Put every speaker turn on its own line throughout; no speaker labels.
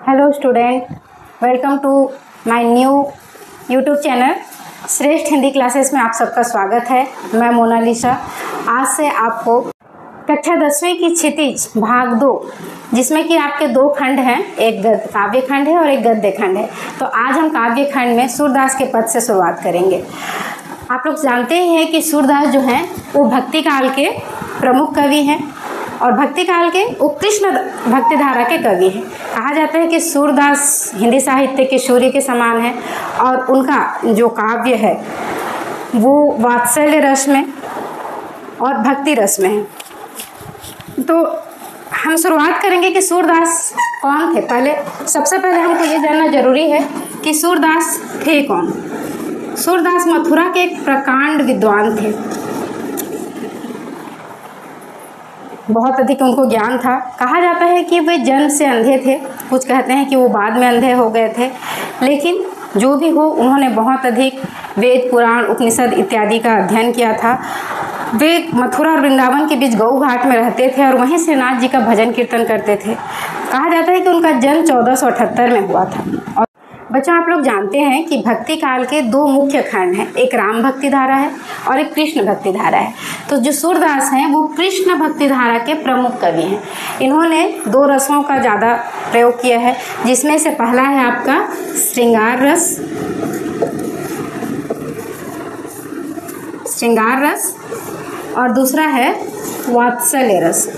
Hello student, welcome to my new YouTube channel Shreshtha Hindi classes में आप सबका स्वागत है। मैं मोनालिसा आज से आपको कक्षा 10वीं की क्षितिज भाग 2, जिसमें कि आपके 2 खंड हैं, एक काव्य खंड है और एक गद्य खंड है। तो आज हम काव्य खंड में सूरदास के पद से शुरुआत करेंगे। आप लोग जानते ही हैं कि सूरदास जो हैं वो भक्ति काल के प्रमुख कवि हैं और भक्ति काल के उत्कृष्ट भक्ति धारा के कवि हैं। कहा जाता है कि सूरदास हिंदी साहित्य के सूर्य के समान है और उनका जो काव्य है वो वात्सल्य रस में और भक्ति रस में है। तो हम शुरुआत करेंगे कि सूरदास कौन थे। सबसे पहले हमको ये जानना जरूरी है कि सूरदास थे कौन। सूरदास मथुरा के एक प्रकांड विद्वान थे, बहुत अधिक उनको ज्ञान था। कहा जाता है कि वे जन्म से अंधे थे, कुछ कहते हैं कि वो बाद में अंधे हो गए थे, लेकिन जो भी हो उन्होंने बहुत अधिक वेद पुराण उपनिषद इत्यादि का अध्ययन किया था। वे मथुरा और वृंदावन के बीच गौ घाट में रहते थे और वहीं से नाथ जी का भजन कीर्तन करते थे। कहा जाता है कि उनका जन्म 1478 में हुआ था। और बच्चों, आप लोग जानते हैं कि भक्ति काल के 2 मुख्य खंड हैं, एक राम भक्ति धारा है और एक कृष्ण भक्ति धारा है। तो जो सूरदास हैं वो कृष्ण भक्ति धारा के प्रमुख कवि हैं। इन्होंने 2 रसों का ज़्यादा प्रयोग किया है, जिसमें से पहला है आपका श्रृंगार रस और दूसरा है वात्सल्य रस।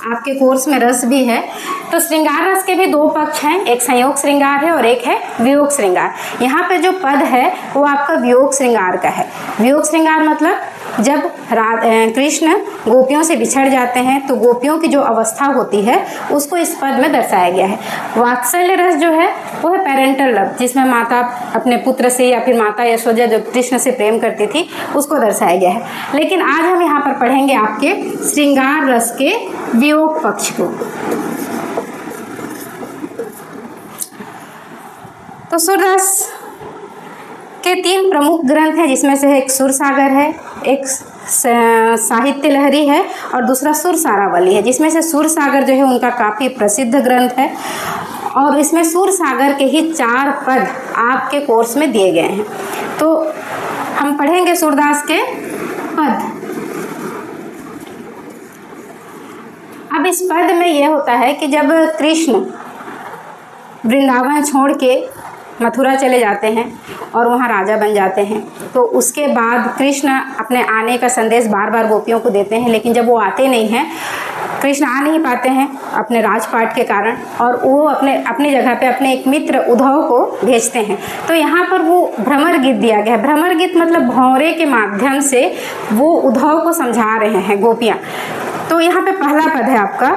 आपके कोर्स में रस भी है। तो श्रृंगार रस के भी 2 पक्ष हैं, एक संयोग श्रृंगार है और एक है वियोग श्रृंगार। यहाँ पे जो पद है वो आपका वियोग श्रृंगार का है। वियोग श्रृंगार मतलब जब कृष्ण गोपियों से बिछड़ जाते हैं तो गोपियों की जो अवस्था होती है उसको इस पद में दर्शाया गया है। वात्सल्य रस जो है वो है पेरेंटल लव, जिसमें माता अपने पुत्र से या फिर माता यशोदा जो कृष्ण से प्रेम करती थी उसको दर्शाया गया है। लेकिन आज हम यहाँ पर पढ़ेंगे आपके श्रृंगार रस के वियोग पक्ष को। तो सूरदास के 3 प्रमुख ग्रंथ हैं, जिसमें से एक सुरसागर है, एक साहित्य लहरी है और दूसरा सुरसारावली है। जिसमें से सुरसागर जो है उनका काफ़ी प्रसिद्ध ग्रंथ है और इसमें सुरसागर के ही 4 पद आपके कोर्स में दिए गए हैं। तो हम पढ़ेंगे सूरदास के पद। अब इस पद में यह होता है कि जब कृष्ण वृंदावन छोड़ के मथुरा चले जाते हैं और वहाँ राजा बन जाते हैं, तो उसके बाद कृष्ण अपने आने का संदेश बार बार गोपियों को देते हैं, लेकिन जब वो आते नहीं हैं, कृष्ण आ नहीं पाते हैं अपने राजपाट के कारण, और वो अपनी जगह पे अपने एक मित्र उद्धव को भेजते हैं। तो यहाँ पर वो भ्रमर गीत दिया गया है। भ्रमर गीत मतलब भौरे के माध्यम से वो उद्धव को समझा रहे हैं गोपियाँ। तो यहाँ पे पहला पद है आपका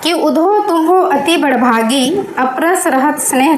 कि उद्धव तुम हो अति बड़भागी, अपरस रहत स्नेह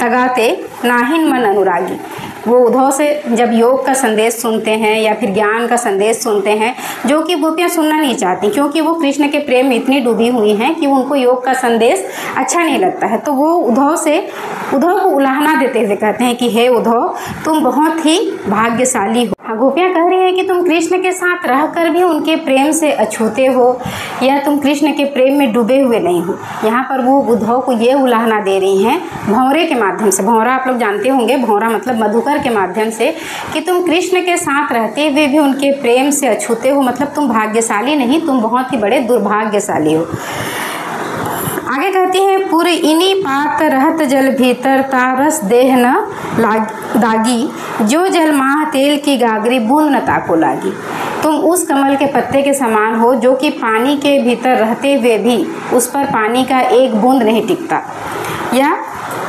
तगाते नाहिन मन अनुरागी। वो उद्धव से जब योग का संदेश सुनते हैं या फिर ज्ञान का संदेश सुनते हैं, जो कि गोपियाँ सुनना नहीं चाहती, क्योंकि वो कृष्ण के प्रेम में इतनी डूबी हुई हैं कि उनको योग का संदेश अच्छा नहीं लगता है। तो वो उद्धव को उलाहना देते हुए कहते हैं कि हे उद्धव, तुम बहुत ही भाग्यशाली हो। गोपियाँ कह रही हैं कि तुम कृष्ण के साथ रहकर भी उनके प्रेम से अछूते हो या तुम कृष्ण के प्रेम में डूबे हुए नहीं हो। यहाँ पर वो उद्धव को ये उलाहना दे रही हैं भौरे के माध्यम से। भौरा आप लोग जानते होंगे, भौरा मतलब मधुकर के माध्यम से, कि तुम कृष्ण के साथ रहते हुए भी उनके प्रेम से अछूते हो, मतलब तुम भाग्यशाली नहीं, तुम बहुत ही बड़े दुर्भाग्यशाली हो। आगे कहती हैं, पूरे इन्हीं पात रहत जल भीतर तारस देह न दागी, जो जल माह तेल की गागरी बूंद न ताको लागी। तुम उस कमल के पत्ते के समान हो जो कि पानी के भीतर रहते हुए भी उस पर पानी का एक बूंद नहीं टिकता, या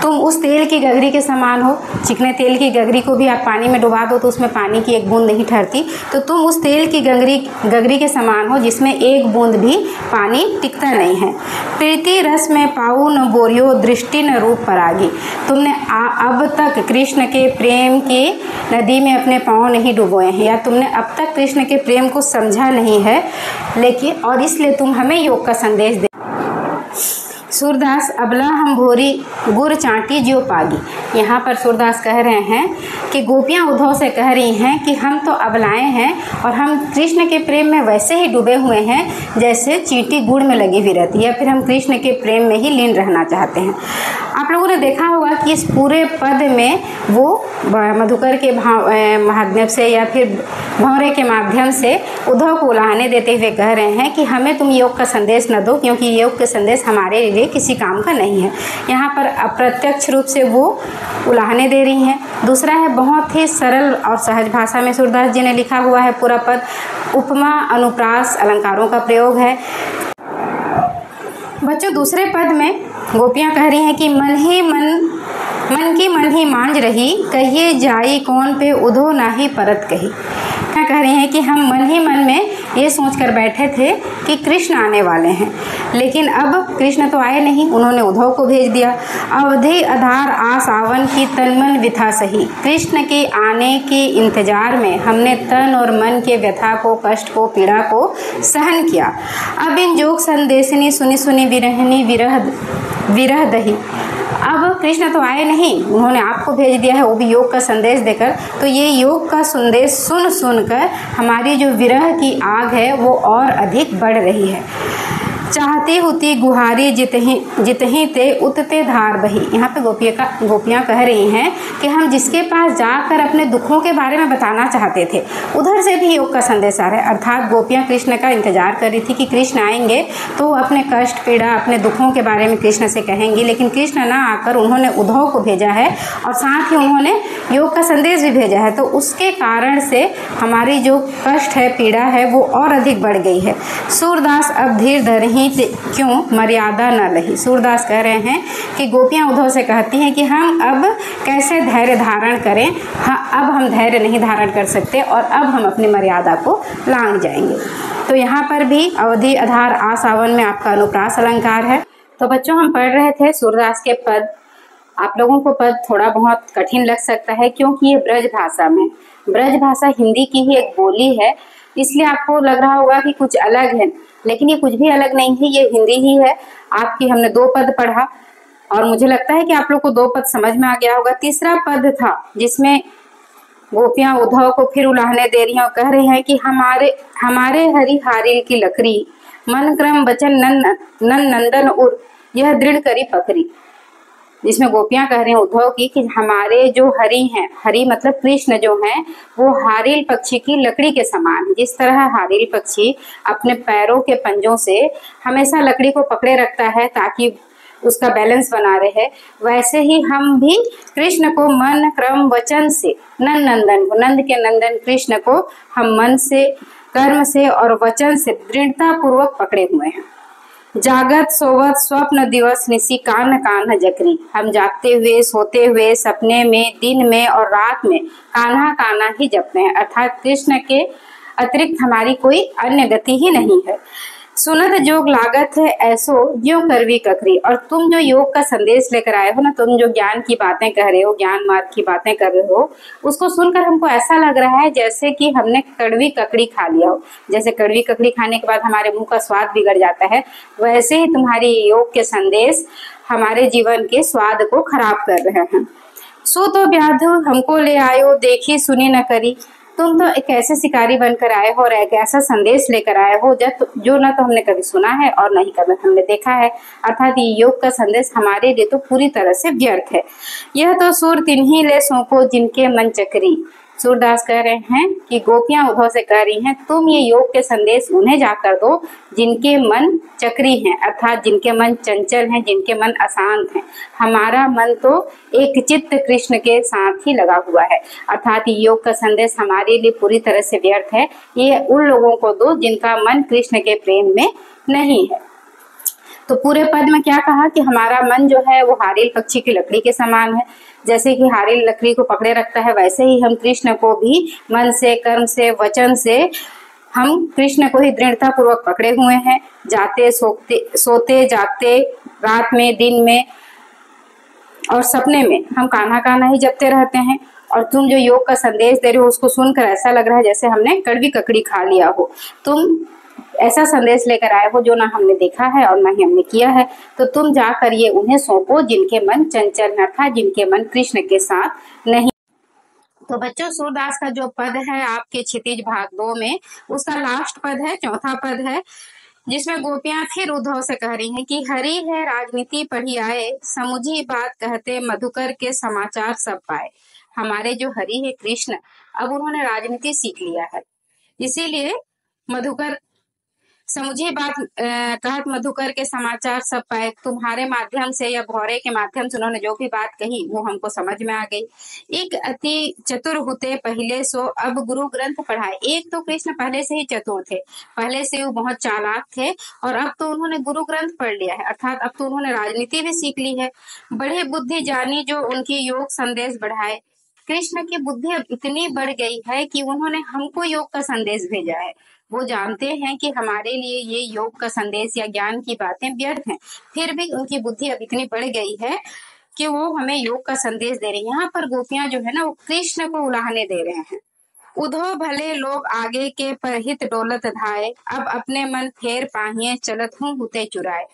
तुम उस तेल की गगरी के समान हो। चिकने तेल की गगरी को भी आप पानी में डुबा दो तो उसमें पानी की एक बूंद नहीं ठहरती, तो तुम उस तेल की गगरी के समान हो जिसमें एक बूंद भी पानी टिकता नहीं है। प्रीति रस में पाऊ न बोरियो, दृष्टि न रूप परागी। तुमने अब तक कृष्ण के प्रेम की नदी में अपने पाँव नहीं डुबोए हैं, या तुमने अब तक कृष्ण के प्रेम को समझा नहीं है, लेकिन और इसलिए तुम हमें योग का संदेश दे। सूरदास अबला हम भोरी गुर चाटी ज्यो पागी। यहाँ पर सूरदास कह रहे हैं कि गोपियाँ उद्धव से कह रही हैं कि हम तो अबलाएँ हैं और हम कृष्ण के प्रेम में वैसे ही डूबे हुए हैं जैसे चींटी गुड़ में लगी हुई रहती है, फिर हम कृष्ण के प्रेम में ही लीन रहना चाहते हैं। आप लोगों ने देखा होगा कि इस पूरे पद में वो मधुकर के माध्यम से या फिर भंवरे के माध्यम से उद्धव को उलाहने देते हुए कह रहे हैं कि हमें तुम योग का संदेश न दो, क्योंकि योग का संदेश हमारे लिए किसी काम का नहीं है। यहाँ पर अप्रत्यक्ष रूप से वो उलाहने दे रही हैं। दूसरा है, बहुत ही सरल और सहज भाषा में सूरदास जी ने लिखा हुआ है पूरा पद। उपमा, अनुप्रास, अलंकारों का प्रयोग है। बच्चों, दूसरे पद में गोपियाँ कह रही हैं कि मन की मन ही मांझ रही, कहिए जाई कौन पे उधो नाही परत कही। क्या कह रहे हैं कि हम मन ही मन में ये सोच कर बैठे थे कि कृष्ण आने वाले हैं, लेकिन अब कृष्ण तो आए नहीं, उन्होंने उद्धव को भेज दिया। अवधि आधार आस आवन की तन मन व्यथा सही। कृष्ण के आने के इंतजार में हमने तन और मन के व्यथा को, कष्ट को, पीड़ा को सहन किया। अब इन जोग संदेशनी सुनी सुनी विरहनी विरह दही। अब कृष्ण तो आए नहीं, उन्होंने आपको भेज दिया है, वो भी योग का संदेश देकर। तो ये योग का संदेश सुन सुनकर हमारी जो विरह की आग है वो और अधिक बढ़ रही है। चाहती होती गुहारी जितही ते उतते धार बही। यहाँ पे गोपियाँ कह रही हैं कि हम जिसके पास जाकर अपने दुखों के बारे में बताना चाहते थे, उधर से भी योग का संदेश आ रहा है। अर्थात गोपियाँ कृष्ण का इंतजार कर रही थी कि कृष्ण आएंगे तो अपने कष्ट, पीड़ा, अपने दुखों के बारे में कृष्ण से कहेंगी, लेकिन कृष्ण ना आकर उन्होंने उद्धव को भेजा है और साथ ही उन्होंने योग का संदेश भी भेजा है। तो उसके कारण से हमारी जो कष्ट है, पीड़ा है, वो और अधिक बढ़ गई है। सूरदास अब धीर धरही क्यों मर्यादा न लही। सूरदास कह रहे हैं कि गोपियाँ उद्धव से कहती हैं कि हम अब कैसे धैर्य धारण करें। हाँ, अब हम धैर्य नहीं धारण कर सकते और अब हम अपनी मर्यादा को लांघ जाएंगे। तो यहाँ पर भी अवधि आधार आसावन में आपका अनुप्रास अलंकार है। तो बच्चों, हम पढ़ रहे थे सूरदास के पद। आप लोगों को पद थोड़ा बहुत कठिन लग सकता है क्योंकि ये ब्रज भाषा में, ब्रज भाषा हिंदी की ही एक बोली है, इसलिए आपको लग रहा होगा कि कुछ अलग है, लेकिन ये कुछ भी अलग नहीं है, ये हिंदी ही है। आपकी हमने 2 पद पढ़ा और मुझे लगता है कि आप लोग को 2 पद समझ में आ गया होगा। तीसरा पद था जिसमें गोपियाँ उद्धव को फिर उलाहने दे रही हैं और कह रही हैं कि हमारे हरि हारिल की लकड़ी, मन क्रम वचन नंदन उर, यह दृढ़ करी पकड़ी। जिसमें गोपियाँ कह रही हैं उद्धव की कि हमारे जो हरि हैं, हरि मतलब कृष्ण जो हैं, वो हारिल पक्षी की लकड़ी के समान है। जिस तरह हारिल पक्षी अपने पैरों के पंजों से हमेशा लकड़ी को पकड़े रखता है ताकि उसका बैलेंस बना रहे, वैसे ही हम भी कृष्ण को मन क्रम वचन से, नंद के नंदन कृष्ण को हम मन से, कर्म से और वचन से दृढ़ता पूर्वक पकड़े हुए हैं। जागत सोवत स्वप्न दिवस निसी कान कान्हा जकरी। हम जागते हुए, सोते हुए, सपने में, दिन में और रात में कान्हा कान्हा ही जपते हैं। अर्थात कृष्ण के अतिरिक्त हमारी कोई अन्य गति ही नहीं है। सुनत जोग लागत है ऐसो ज्यों करवी ककरी। और तुम जो योग का संदेश लेकर आए हो ना, तुम जो ज्ञान की बातें कह रहे हो, ज्ञान मार्ग की बातें कर रहे हो, उसको सुनकर हमको ऐसा लग रहा है जैसे कि हमने कड़वी ककड़ी खा लिया हो। जैसे कड़वी ककड़ी खाने के बाद हमारे मुंह का स्वाद बिगड़ जाता है, वैसे ही तुम्हारी योग के संदेश हमारे जीवन के स्वाद को खराब कर रहे हैं। सो तो व्याधु हमको ले आयो, देखी सुनी न करी। तुम तो एक ऐसे शिकारी बनकर आए हो और एक ऐसा संदेश लेकर आए हो जो ना तो हमने कभी सुना है और ना ही कभी हमने देखा है। अर्थात ये योग का संदेश हमारे लिए तो पूरी तरह से व्यर्थ है। यह तो सुर तिन्ही ले सोको जिनके मन चकरी। सूरदास कह रहे हैं कि गोपियां उद्धव से कह रही हैं, तुम ये योग के संदेश उन्हें जाकर दो जिनके मन चक्री हैं, अर्थात जिनके मन चंचल हैं, जिनके मन अशांत हैं। हमारा मन तो एक चित्त कृष्ण के साथ ही लगा हुआ है। अर्थात ये योग का संदेश हमारे लिए पूरी तरह से व्यर्थ है। ये उन लोगों को दो जिनका मन कृष्ण के प्रेम में नहीं है। तो पूरे पद में क्या कहा कि हमारा मन जो है वो हारिल पक्षी की लकड़ी के समान है। जैसे कि हारिल लकड़ी को पकड़े रखता है, वैसे ही हम कृष्ण को भी मन से, कर्म से, वचन से हम कृष्ण को ही दृढ़ता पूर्वक पकड़े हुए हैं। जाते सोते जागते, रात में, दिन में और सपने में हम कान्हा कान्हा ही जपते रहते हैं। और तुम जो योग का संदेश दे रहे हो उसको सुनकर ऐसा लग रहा है जैसे हमने कड़वी ककड़ी खा लिया हो। तुम ऐसा संदेश लेकर आए हो जो ना हमने देखा है और ना ही हमने किया है, तो तुम जाकर ये उन्हें सौंपो जिनके मन चंचल न था, जिनके मन कृष्ण के साथ नहीं। तो बच्चों, सूरदास का जो पद है आपके क्षितिज भाग 2 में, उसका लास्ट पद है, चौथा पद है, जिसमें गोपियां फिर उद्धव से कह रही हैं कि हरि है राजनीति पढ़ी आए, समुझी बात कहते मधुकर के समाचार सब पाए। हमारे जो हरि है कृष्ण, अब उन्होंने राजनीति सीख लिया है, इसीलिए मधुकर समझे बात कहत मधुकर के समाचार सब पाए। तुम्हारे माध्यम से या भौरे के माध्यम से उन्होंने जो भी बात कही वो हमको समझ में आ गई। एक अति चतुर होते पहले सो अब गुरु ग्रंथ पढ़ाए। एक तो कृष्ण पहले से ही चतुर थे, पहले से वो बहुत चालाक थे, और अब तो उन्होंने गुरु ग्रंथ पढ़ लिया है, अर्थात अब तो उन्होंने राजनीति भी सीख ली है। बड़े बुद्धि जानी जो उनकी योग संदेश बढ़ाए। कृष्ण की बुद्धि अब इतनी बढ़ गई है कि उन्होंने हमको योग का संदेश भेजा है। वो जानते हैं कि हमारे लिए ये योग का संदेश या ज्ञान की बातें व्यर्थ हैं, फिर भी उनकी बुद्धि अब इतनी बढ़ गई है कि वो हमें योग का संदेश दे रही हैं। यहाँ पर गोपियां जो है ना, वो कृष्ण को उलाहने दे रहे हैं। उधो भले लोग आगे के परहित डोलत धाए, अब अपने मन फेर पाहिए चलत हूँ हुते चुराए।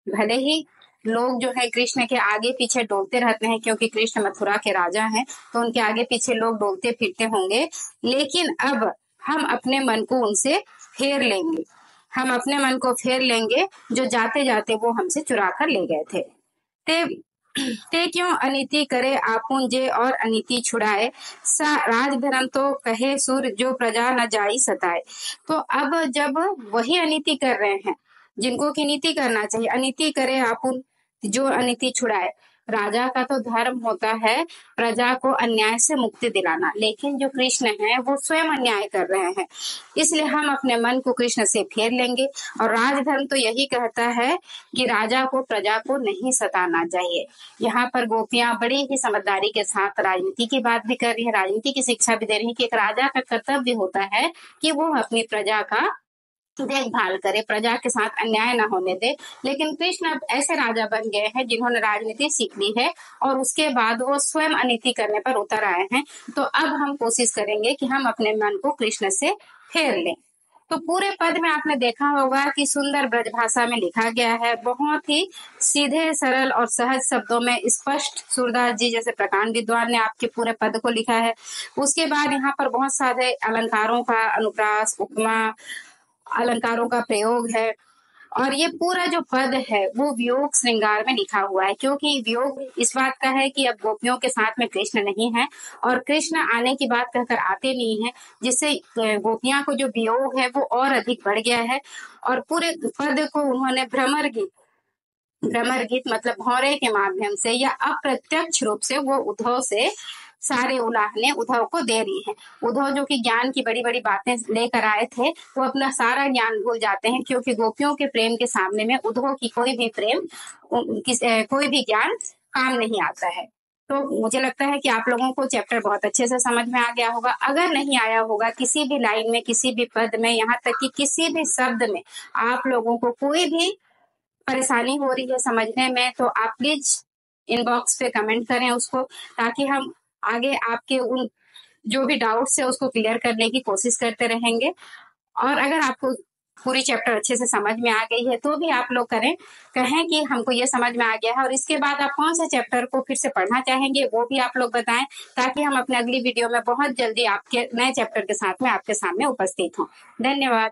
भले ही लोग जो है कृष्ण के आगे पीछे डोलते रहते हैं, क्योंकि कृष्ण मथुरा के राजा हैं, तो उनके आगे पीछे लोग डोलते फिरते होंगे, लेकिन अब हम अपने मन को उनसे फेर लेंगे। हम अपने मन को फेर लेंगे जो जाते जाते वो हमसे चुरा कर ले गए थे। ते क्यों अनीति करे आपुन जे और अनीति छुड़ाए, सा राज धर्म तो कहे सुर जो प्रजा न जाई सताए। तो अब जब वही अनीति कर रहे हैं जिनको की नीति करना चाहिए, अनीति करे आपुन जो अनीति छुड़ाए। राजा का तो धर्म होता है प्रजा को अन्याय से मुक्ति दिलाना, लेकिन जो कृष्ण है वो स्वयं अन्याय कर रहे हैं, इसलिए हम अपने मन को कृष्ण से फेर लेंगे। और राजधर्म तो यही कहता है कि राजा को प्रजा को नहीं सताना चाहिए। यहाँ पर गोपियां बड़ी ही समझदारी के साथ राजनीति की बात भी कर रही है, राजनीति की शिक्षा भी दे रही है कि एक राजा का कर्तव्य होता है कि वो अपनी प्रजा का देखभाल करे, प्रजा के साथ अन्याय न होने दे। लेकिन कृष्ण अब ऐसे राजा बन गए हैं जिन्होंने राजनीति सीख ली है और उसके बाद वो स्वयं अनीति करने पर उतर आए हैं। तो अब हम कोशिश करेंगे कि हम अपने मन को कृष्ण से फेर लें। तो पूरे पद में आपने देखा होगा कि सुंदर ब्रज भाषा में लिखा गया है, बहुत ही सीधे सरल और सहज शब्दों में स्पष्ट सूरदास जी जैसे प्रकांड विद्वान ने आपके पूरे पद को लिखा है। उसके बाद यहाँ पर बहुत सारे अलंकारों का अनुप्रास, उपमा, अलंकारों का प्रयोग है, और ये पूरा जो पद है वो वियोग श्रृंगार में लिखा हुआ है, क्योंकि वियोग इस बात का है कि अब गोपियों के साथ में कृष्ण नहीं है और कृष्ण आने की बात कहकर आते नहीं है, जिससे गोपियां को जो वियोग है वो और अधिक बढ़ गया है। और पूरे पद को उन्होंने भ्रमर गीत मतलब भौरे के माध्यम से या अप्रत्यक्ष रूप से वो उद्धव से सारे उलाहने उद्धव को दे रही है। उद्धव जो कि ज्ञान की बड़ी बड़ी बातें लेकर आए थे, वो अपना सारा ज्ञान भूल जाते हैं, क्योंकि गोपियों के प्रेम के सामने में उद्धव की कोई भी ज्ञान काम नहीं आता है। तो मुझे लगता है कि आप लोगों को चैप्टर बहुत अच्छे से समझ में आ गया होगा। अगर नहीं आया होगा किसी भी लाइन में, किसी भी पद में, यहाँ तक कि किसी भी शब्द में आप लोगों को कोई भी परेशानी हो रही है समझने में, तो आप प्लीज इनबॉक्स पे कमेंट करें उसको, ताकि हम आगे आपके उन जो भी डाउट्स है उसको क्लियर करने की कोशिश करते रहेंगे। और अगर आपको पूरी चैप्टर अच्छे से समझ में आ गई है तो भी आप लोग कहें कि हमको ये समझ में आ गया है, और इसके बाद आप कौन सा चैप्टर को फिर से पढ़ना चाहेंगे वो भी आप लोग बताएं, ताकि हम अपने अगली वीडियो में बहुत जल्दी आपके नए चैप्टर के साथ में आपके सामने उपस्थित हों। धन्यवाद।